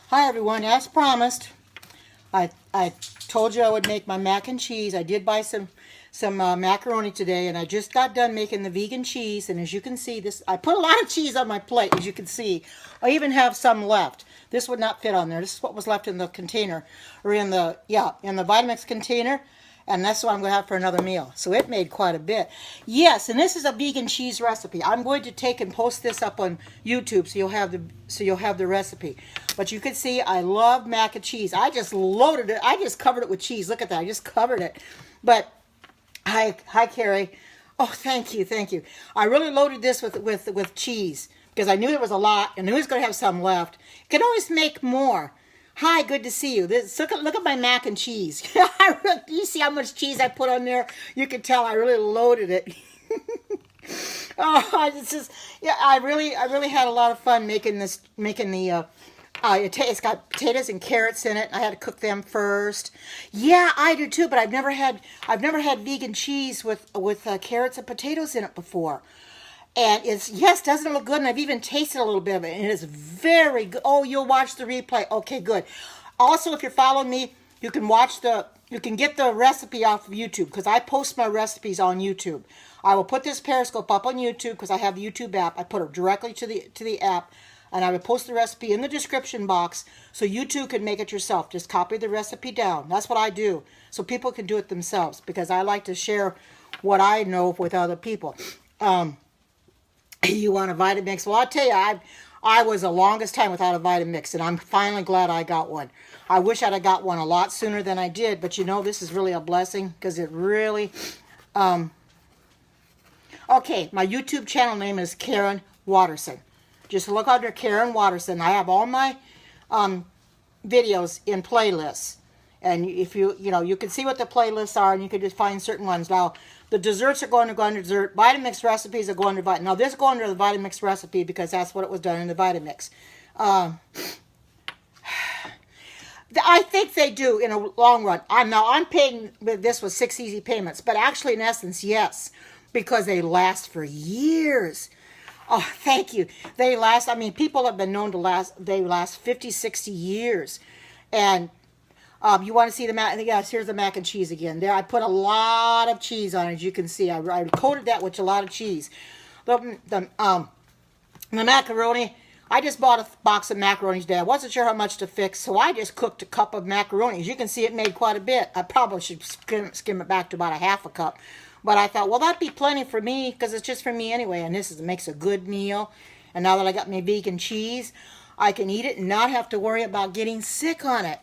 Hi everyone, as promised, I told you I would make my mac and cheese. I did buy some macaroni today, and I just got done making the vegan cheese. And as you can see, I put a lot of cheese on my plate. As you can see, I even have some left. This would not fit on there. This is what was left in the container, or in the Vitamix container. And that's what I'm going to have for another meal. So it made quite a bit. Yes, and this is a vegan cheese recipe. I'm going to take and post this up on YouTube so you'll have the recipe. But you can see I love mac and cheese. I just loaded it. I just covered it with cheese. Look at that. I just covered it. But hi Carrie. Oh, thank you. I really loaded this with cheese because I knew there was a lot. I knew I was going to have some left. You can always make more. Hi, good to see you. Look at my mac and cheese. You see how much cheese I put on there? You can tell I really loaded it. Oh, it's just, yeah, I really had a lot of fun making the it's got potatoes and carrots in it. I had to cook them first. Yeah, I do too, but I've never had vegan cheese with carrots and potatoes in it before. And doesn't it look good? And I've even tasted a little bit of it. And it is very good. Oh, you'll watch the replay. Okay, good. Also, if you're following me, you can get the recipe off of YouTube because I post my recipes on YouTube. I will put this Periscope up on YouTube because I have the YouTube app. I put it directly to the app, and I will post the recipe in the description box so you too can make it yourself. Just copy the recipe down. That's what I do, so people can do it themselves because I like to share what I know with other people. You want a Vitamix? Well, I'll tell you, I was the longest time without a Vitamix, and I'm finally glad I got one. I wish I'd have got one a lot sooner than I did, but you know, this is really a blessing because it really... Okay, my YouTube channel name is Karen Watterson. Just look under Karen Watterson. I have all my videos in playlists. And if you can see what the playlists are, and you can just find certain ones. Now, the desserts are going to go under dessert. Vitamix recipes are going to Vitamix. Now, this go under the Vitamix recipe because that's what it was done in the Vitamix. I think they do in a long run. I'm paying this with 6 easy payments, but actually, in essence, yes, because they last for years. Oh, thank you. They last. I mean, people have been known to last. They last 50, 60 years, and. You want to see the mac? Yes, here's the mac and cheese again. There, I put a lot of cheese on it, as you can see. I coated that with a lot of cheese. The macaroni, I just bought a box of macaroni today. I wasn't sure how much to fix, so I just cooked a cup of macaroni. As you can see, it made quite a bit. I probably should skim it back to about a half a cup. But I thought, well, that'd be plenty for me, because it's just for me anyway, and makes a good meal. And now that I got my vegan cheese, I can eat it and not have to worry about getting sick on it.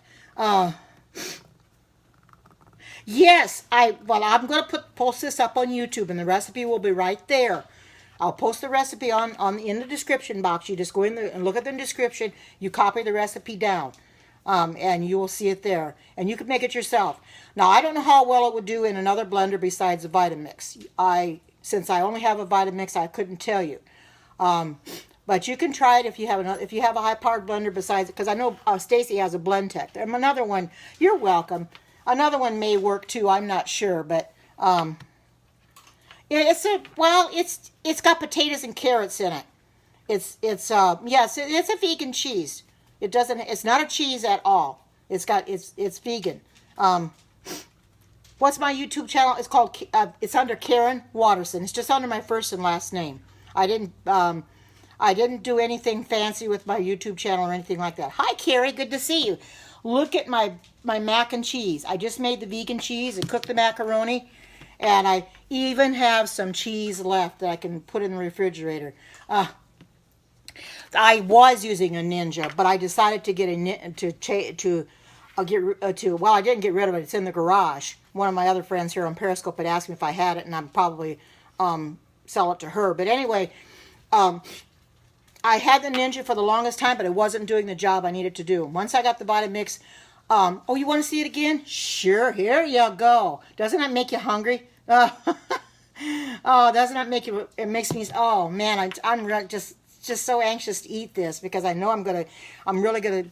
Yes, I'm going to post this up on YouTube, and the recipe will be right there. I'll post the recipe in the description box. You just go in there and look at the description. You copy the recipe down, and you will see it there. And you can make it yourself. Now, I don't know how well it would do in another blender besides a Vitamix. Since I only have a Vitamix, I couldn't tell you. But you can try it if you have a high-powered blender besides it, because I know Stacy has a Blendtec. And another one, you're welcome. Another one may work too. I'm not sure, but it's got potatoes and carrots in it. It's a vegan cheese. It's not a cheese at all. It's vegan. What's my YouTube channel? It's called it's under Karen Watterson. It's just under my first and last name. I didn't do anything fancy with my YouTube channel or anything like that. Hi, Carrie. Good to see you. Look at my mac and cheese. I just made the vegan cheese and cooked the macaroni. And I even have some cheese left that I can put in the refrigerator. I was using a Ninja, but I decided to get well, I didn't get rid of it. It's in the garage. One of my other friends here on Periscope had asked me if I had it, and I'd probably sell it to her. But anyway, I had the Ninja for the longest time, but it wasn't doing the job I needed to do. Once I got the Vitamix, oh, you want to see it again? Sure, here you go. Doesn't that make you hungry? Oh, doesn't that make you? It makes me. Oh man, I'm just so anxious to eat this because I know I'm really gonna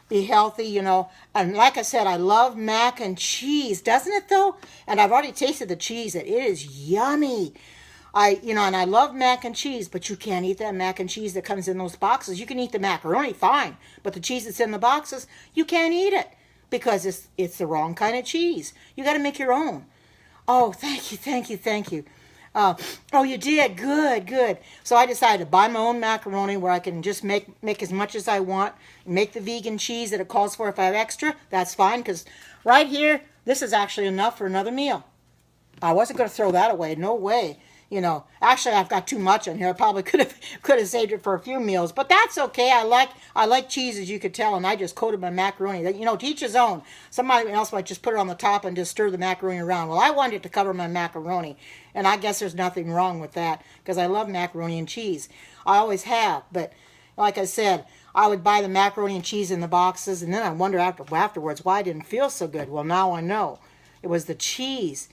be healthy, you know. And like I said, I love mac and cheese, doesn't it though? And I've already tasted the cheese. It is yummy. and I love mac and cheese, but you can't eat that mac and cheese that comes in those boxes. You can eat the macaroni, fine, but the cheese that's in the boxes, you can't eat it because it's the wrong kind of cheese. You got to make your own. Oh, thank you, thank you, thank you. Oh, you did? Good, good. So I decided to buy my own macaroni where I can just make as much as I want. Make the vegan cheese that it calls for. If I have extra, that's fine, because right here, this is actually enough for another meal. I wasn't going to throw that away. No way. Actually, I've got too much in here. I probably could have saved it for a few meals, but that's okay. I like cheese, as you could tell, and I just coated my macaroni. To each his own. Somebody else might just put it on the top and just stir the macaroni around. Well, I wanted it to cover my macaroni, and I guess there's nothing wrong with that because I love macaroni and cheese. I always have, but like I said, I would buy the macaroni and cheese in the boxes, and then I wonder afterwards why I didn't feel so good. Well, now I know. It was the cheese.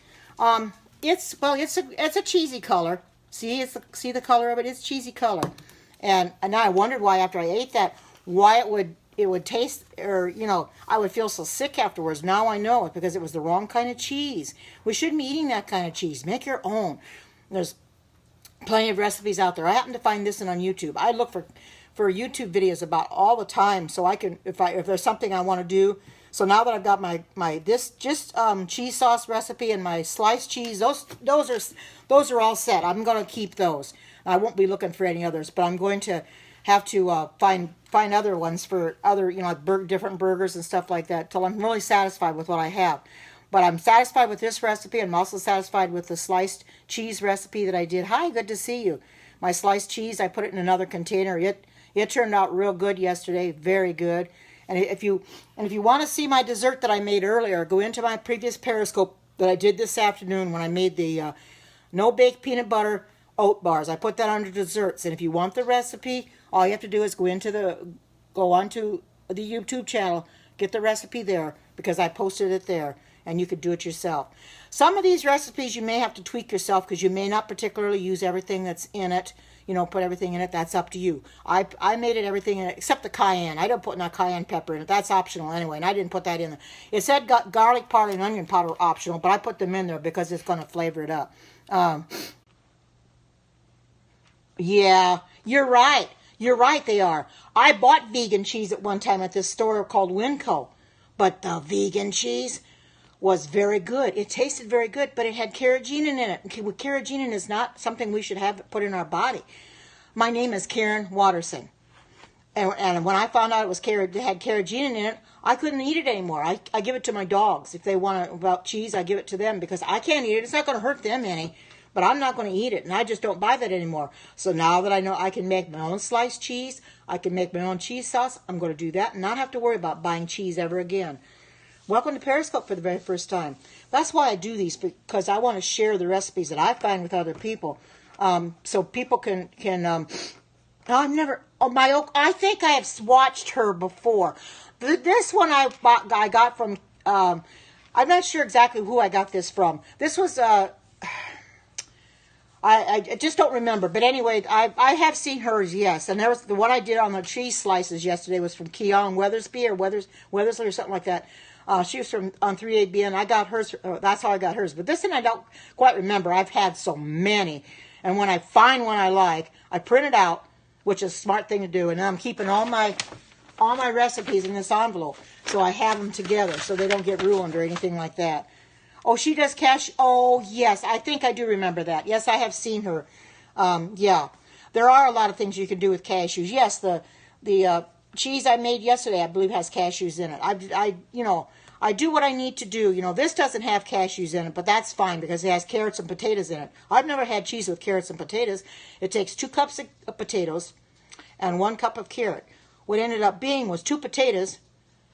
It's a cheesy color. See the color of it? It's cheesy color. And now I wondered why after I ate that, why it would taste, or I would feel so sick afterwards. Now I know it's because it was the wrong kind of cheese. We shouldn't be eating that kind of cheese. Make your own. There's plenty of recipes out there. I happen to find this one on YouTube. I look for YouTube videos about all the time, so I can if there's something I want to do. So now that I've got my cheese sauce recipe and my sliced cheese, those are all set. I'm going to keep those. I won't be looking for any others, but I'm going to have to find other ones for other different burgers and stuff like that till I'm really satisfied with what I have. But I'm satisfied with this recipe. I'm also satisfied with the sliced cheese recipe that I did. Hi, good to see you. My sliced cheese, I put it in another container. It turned out real good yesterday, very good. And if you want to see my dessert that I made earlier, go into my previous Periscope that I did this afternoon when I made the no-bake peanut butter oat bars. I put that under desserts. And if you want the recipe, all you have to do is go onto the YouTube channel, get the recipe there, because I posted it there, and you could do it yourself. Some of these recipes you may have to tweak yourself because you may not particularly use everything that's in it. Put everything in it. That's up to you. I made it everything in it except the cayenne. I don't put no cayenne pepper in it. That's optional anyway, and I didn't put that in there. It said garlic powder and onion powder optional, but I put them in there because it's going to flavor it up. Yeah, you're right. You're right, they are. I bought vegan cheese at one time at this store called Winco, but the vegan cheese was very good. It tasted very good, but it had carrageenan in it. Carrageenan is not something we should have put in our body. My name is Karen Watterson. And when I found out it had carrageenan in it, I couldn't eat it anymore. I give it to my dogs. If they want about cheese, I give it to them because I can't eat it. It's not going to hurt them any, but I'm not going to eat it, and I just don't buy that anymore. So now that I know I can make my own sliced cheese, I can make my own cheese sauce, I'm going to do that and not have to worry about buying cheese ever again. Welcome to Periscope for the very first time. That's why I do these, because I want to share the recipes that I find with other people, so people can. I think I have watched her before. This one I got from. I'm not sure exactly who I got this from. This was I just don't remember. But anyway, I have seen hers, yes. And there was the one I did on the cheese slices yesterday was from Keon Weathersby or Weathersley or something like that. She was on 3ABN. I got hers. That's how I got hers. But this one I don't quite remember. I've had so many. And when I find one I like, I print it out, which is a smart thing to do. And I'm keeping all my recipes in this envelope. So I have them together so they don't get ruined or anything like that. Oh, she does cash. Oh, yes. I think I do remember that. Yes, I have seen her. Yeah. There are a lot of things you can do with cashews. Yes, the cheese I made yesterday, I believe, has cashews in it. I do what I need to do. This doesn't have cashews in it, but that's fine because it has carrots and potatoes in it. I've never had cheese with carrots and potatoes. It takes 2 cups of potatoes and 1 cup of carrot. What ended up being was 2 potatoes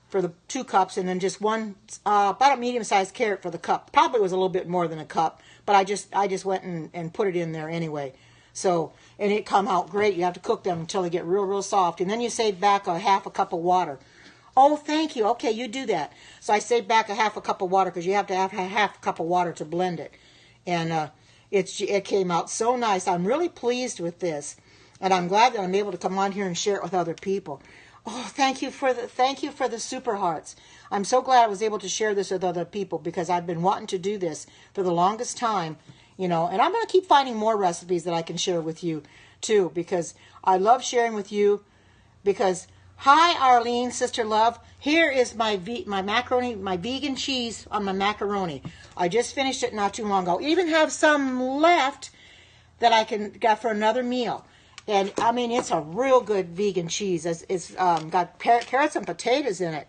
for the 2 cups and then just one, about a medium-sized carrot for the cup. Probably was a little bit more than a cup, but I just went and put it in there anyway. So, and it come out great. You have to cook them until they get real, real soft. And then you save back a half a cup of water. Oh, thank you. Okay, you do that. So I save back a half a cup of water because you have to have a half a cup of water to blend it. And it came out so nice. I'm really pleased with this. And I'm glad that I'm able to come on here and share it with other people. Oh, thank you for the super hearts. I'm so glad I was able to share this with other people because I've been wanting to do this for the longest time. you know. And I'm going to keep finding more recipes that I can share with you too, because I love sharing with you. Because hi Arlene, sister love, here is my macaroni, my vegan cheese on my macaroni. I just finished it not too long ago. Even have some left that I can get for another meal. And I mean, it's a real good vegan cheese. It's got carrots and potatoes in it.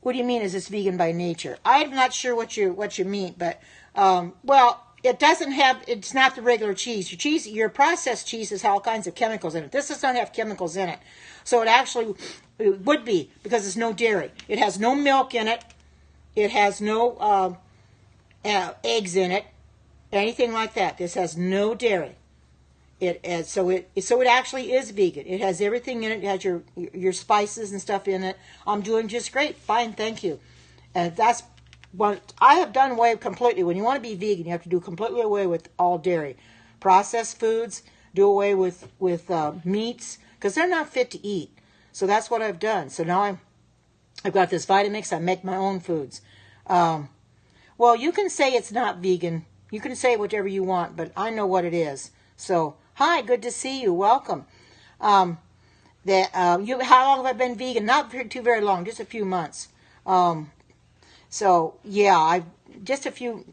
What do you mean? Is this vegan by nature? I'm not sure what you mean, but well, it doesn't have. It's not the regular cheese. Your processed cheese has all kinds of chemicals in it. This does not have chemicals in it, so it would be because it's no dairy. It has no milk in it. It has no eggs in it, anything like that. This has no dairy. So it actually is vegan. It has everything in it. It has your spices and stuff in it. I'm doing just great. Fine, thank you. And that's what I have done away completely. When you want to be vegan, you have to do completely away with all dairy, processed foods. Do away with meats because they're not fit to eat. So that's what I've done. So now I've got this Vitamix. I make my own foods. Well, you can say it's not vegan. You can say whatever you want, but I know what it is. So, hi, good to see you. Welcome. How long have I been vegan? Not too very long, just a few months. So yeah, I just a few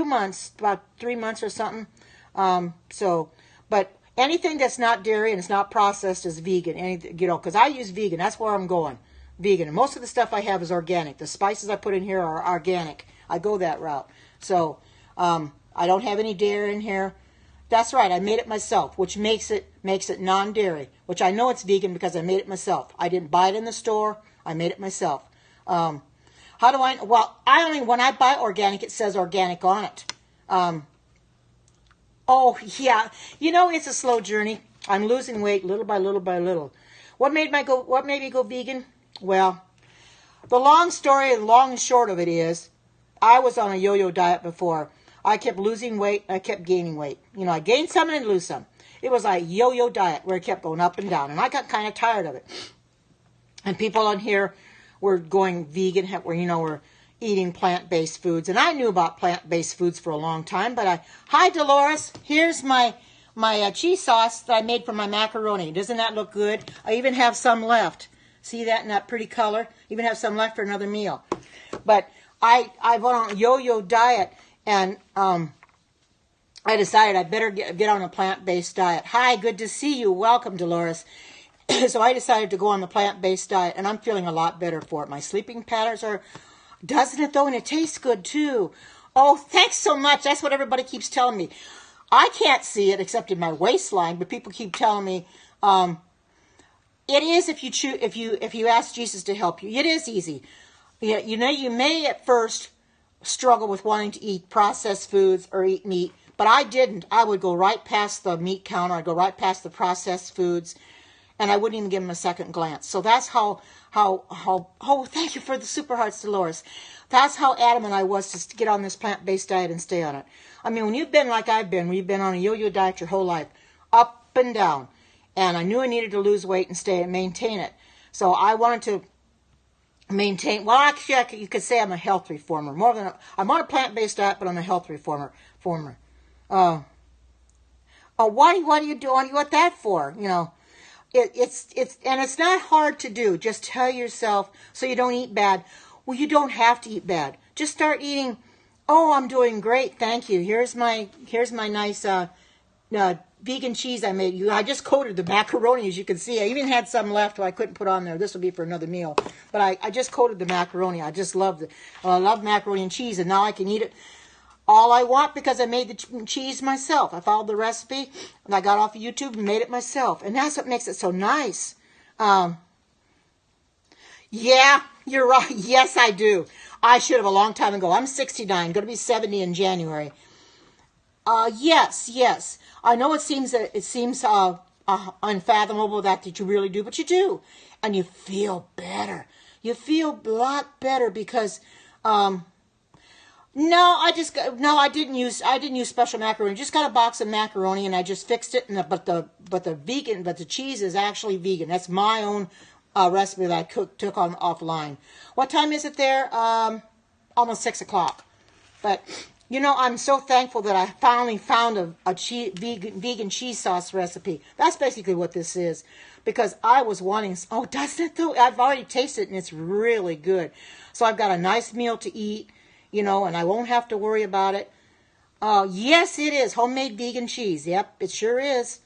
months, about 3 months or something. But anything that's not dairy and it's not processed is vegan. Anything, you know, because I use vegan. That's where I'm going. Vegan. And most of the stuff I have is organic. The spices I put in here are organic. I go that route. So I don't have any dairy in here. That's right. I made it myself, which makes it non-dairy, which I know it's vegan because I made it myself. I didn't buy it in the store. I made it myself. How do I? Well, when I buy organic, it says organic on it. Oh yeah, you know, it's a slow journey. I'm losing weight little by little by little. What made me go vegan? Well, the long and short of it is, I was on a yo-yo diet before. I kept losing weight. I kept gaining weight. You know, I gained some and lose some. It was a yo-yo diet where it kept going up and down, and I got kind of tired of it. And people on here were going vegan, we're eating plant-based foods, and I knew about plant-based foods for a long time. But hi Dolores, here's my cheese sauce that I made from my macaroni. Doesn't that look good? I even have some left. See that in that pretty color? Even have some left for another meal. But I went on a yo-yo diet, and I decided I better get on a plant-based diet. Hi, good to see you. Welcome, Dolores. So I decided to go on the plant-based diet, and I'm feeling a lot better for it. My sleeping patterns doesn't it though? And it tastes good too. Oh, thanks so much. That's what everybody keeps telling me. I can't see it except in my waistline, but people keep telling me it is if you ask Jesus to help you. It is easy. You know, you may at first struggle with wanting to eat processed foods or eat meat, but I didn't. I would go right past the meat counter. I'd go right past the processed foods, and I wouldn't even give them a second glance. So that's how thank you for the super hearts, Dolores. That's how adamant I was to get on this plant-based diet and stay on it. I mean, when you've been like I've been, when you've been on a yo-yo diet your whole life, up and down, and I knew I needed to lose weight and stay and maintain it. So I wanted to maintain, well, actually, you could say I'm a health reformer. I'm on a plant-based diet, but I'm a health reformer. What are you doing? What that for? You know, it's not hard to do. Just tell yourself so you don't eat bad. Well, you don't have to eat bad. Just start eating. Oh, I'm doing great. Thank you. Here's my nice vegan cheese I made. I just coated the macaroni, as you can see. I even had some left I couldn't put on there. This will be for another meal. But I just coated the macaroni. I just love it. I love macaroni and cheese, and now I can eat it all I want because I made the cheese myself. I followed the recipe, and I got off of YouTube and made it myself. And that's what makes it so nice. Yeah, you're right. Yes, I do. I should have a long time ago. I'm 69, going to be 70 in January. Yes. I know it seems unfathomable that you really do, but you do, and you feel better. You feel a lot better because I didn't use special macaroni. Just got a box of macaroni and I just fixed it. But the cheese is actually vegan. That's my own recipe that I took on offline. What time is it there? almost 6 o'clock. But, you know, I'm so thankful that I finally found a vegan cheese sauce recipe. That's basically what this is. Because I was wanting, oh, doesn't it though? I've already tasted it and it's really good. So I've got a nice meal to eat, you know, and I won't have to worry about it. Yes, it is homemade vegan cheese. Yep, it sure is.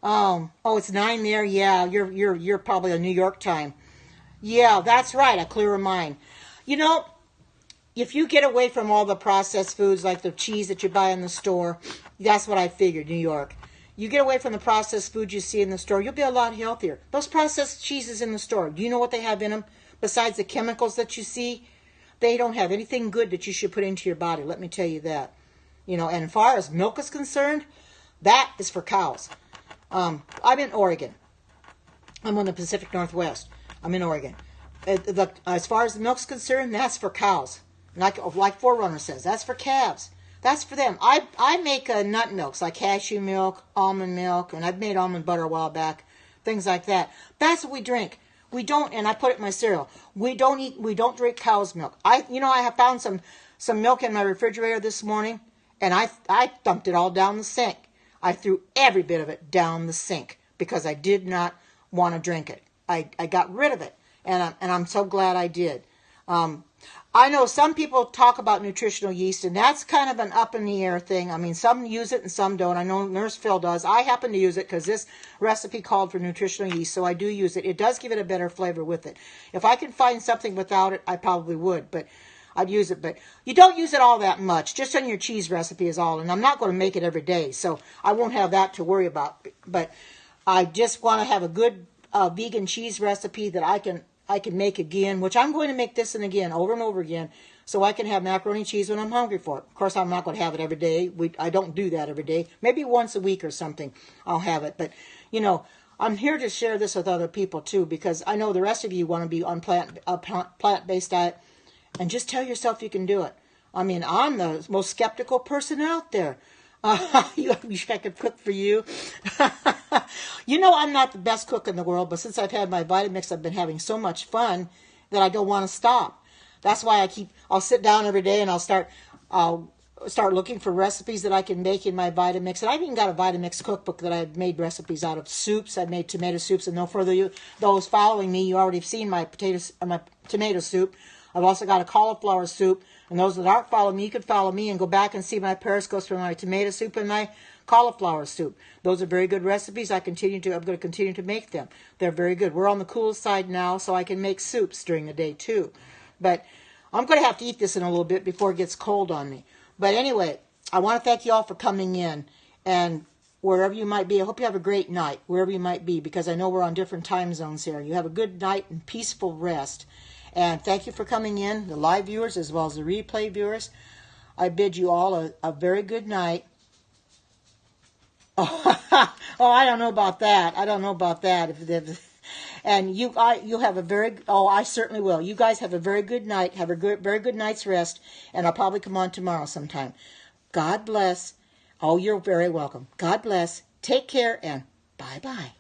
Oh, it's 9 there. Yeah, you're probably on New York time. Yeah, that's right. A clearer mind. You know, if you get away from all the processed foods like the cheese that you buy in the store, that's what I figured, New York. You get away from the processed food you see in the store, you'll be a lot healthier. Those processed cheeses in the store, do you know what they have in them? Besides the chemicals that you see, they don't have anything good that you should put into your body. Let me tell you that. You know, and as far as milk is concerned, that is for cows. I'm in Oregon. I'm on the Pacific Northwest. I'm in Oregon. As far as the milk's concerned, that's for cows. Like Forerunner says, that's for calves. That's for them. I make nut milks like cashew milk, almond milk, and I've made almond butter a while back, things like that. That's what we drink. We don't, and I put it in my cereal. We don't drink cow's milk. I have found some milk in my refrigerator this morning, and I dumped it all down the sink. I threw every bit of it down the sink because I did not want to drink it. I got rid of it, and I'm so glad I did. I know some people talk about nutritional yeast, and that's kind of an up-in-the-air thing. I mean, some use it and some don't. I know Nurse Phil does. I happen to use it because this recipe called for nutritional yeast, so I do use it. It does give it a better flavor with it. If I could find something without it, I probably would, but I'd use it. But you don't use it all that much. Just on your cheese recipe is all, and I'm not going to make it every day, so I won't have that to worry about. But I just want to have a good vegan cheese recipe that I can make again, which I'm going to make this and again, over and over again, so I can have macaroni and cheese when I'm hungry for it. Of course, I'm not going to have it every day. I don't do that every day. Maybe once a week or something I'll have it. But, you know, I'm here to share this with other people, too, because I know the rest of you want to be on plant-based diet, and just tell yourself you can do it. I mean, I'm the most skeptical person out there. You wish I could cook for you. You know, I'm not the best cook in the world, but since I've had my vitamix, I've been having so much fun that I don't want to stop. That's why I'll sit down every day and I'll start looking for recipes that I can make in my vitamix. And I've even got a vitamix cookbook that I've made recipes out of soups. I've made tomato soups, and those following me, you already have seen my tomato soup. I've also got a cauliflower soup. And those that aren't following me, you can follow me and go back and see my periscopes for my tomato soup and my cauliflower soup. Those are very good recipes. I'm going to continue to make them. They're very good. We're on the cool side now, so I can make soups during the day too. But I'm going to have to eat this in a little bit before it gets cold on me. But anyway, I want to thank you all for coming in. And wherever you might be, I hope you have a great night, wherever you might be, because I know we're on different time zones here. You have a good night and peaceful rest. And thank you for coming in, the live viewers as well as the replay viewers. I bid you all a very good night. Oh, I don't know about that. And you have a I certainly will. You guys have a very good night. Have a very good night's rest. And I'll probably come on tomorrow sometime. God bless. Oh, you're very welcome. God bless. Take care and bye-bye.